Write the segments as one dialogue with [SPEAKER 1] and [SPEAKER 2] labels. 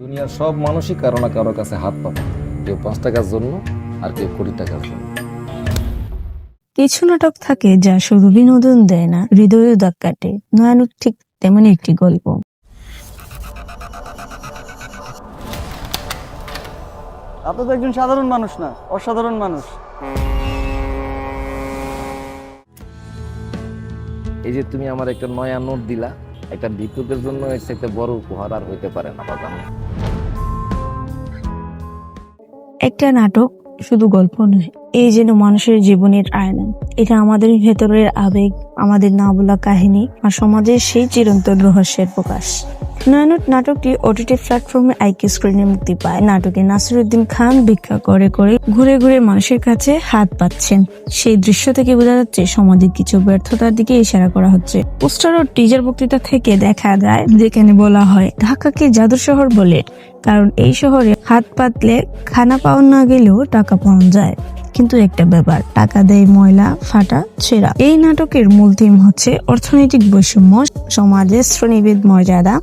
[SPEAKER 1] দুনিয়ার সব মানুষই কারো না কারো কাছে হাত পাবে, কেউ 5 টাকার জন্য আর কেউ কোটি টাকার জন্য।
[SPEAKER 2] কিছু নাটক থাকে যা শুধু বিনোদন দেয় না, হৃদয়ে দাগ কাটে। নয়ানুর ঠিক তেমন একটি গল্প।
[SPEAKER 3] আপনি তো একজন সাধারণ মানুষ না, অসাধারণ মানুষ।
[SPEAKER 1] এই যে তুমি আমার একটা নয়া নোট দিলা, একটা ভিক্ষুকের জন্য এর চাইতে বড় উপহার আর হইতে পারে না বাবা।
[SPEAKER 2] একটা নাটক শুধু গল্প নয়, এই যেন মানুষের জীবনের আয়না। এটা আমাদের ভেতরের আবেগ, আমাদের না বলা কাহিনী আর সমাজের সেই চিরন্তন রহস্যের প্রকাশ। নয়ানুর নাটকটি ওটিটি প্ল্যাটফর্মে আইকি স্ক্রিনে মুক্তি পায়। নাটকে নাসিরুদ্দিন খান ভিক্ষা করে করে ঘুরে ঘুরে মানুষের কাছে হাত পাচ্ছেন। সেই দৃশ্য থেকে বোঝা যাচ্ছে সমাজের কিছু ব্যর্থতার দিকে ইশারা করা হচ্ছে। পোস্টার ও টিজার বক্তৃতা থেকে দেখা যায়, যেখানে বলা হয় ঢাকাকে জাদুর শহর বলে, কারণ এই শহরে হাত পাতলে খানা পাওয়া না গেলেও টাকা পাওয়া যায়। কিন্তু একটা ব্যাপার, টাকা দেয় ময়লা, ফাটা, ছেঁড়া। এই নাটকের মূল থিম হচ্ছে অর্থনৈতিক বৈষম্য, সমাজের শ্রেণীভেদ, মর্যাদা,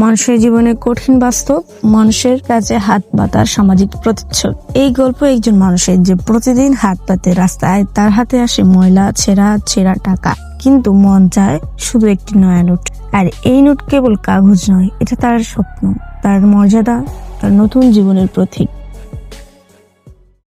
[SPEAKER 2] মানুষের জীবনে কঠিন বাস্তব, মানুষের কাছে হাত পাতার সামাজিক প্রতিচ্ছবি। এই গল্প একজন মানুষের যে প্রতিদিন হাত পাতে রাস্তায়, তার হাতে আসে ময়লা, ছেঁড়া টাকা, কিন্তু মন চায় শুধু একটি নয়া নোট। আর এই নোট কেবল কাগজ নয়, এটা তার স্বপ্ন, তার মর্যাদা, তার নতুন জীবনের প্রতীক।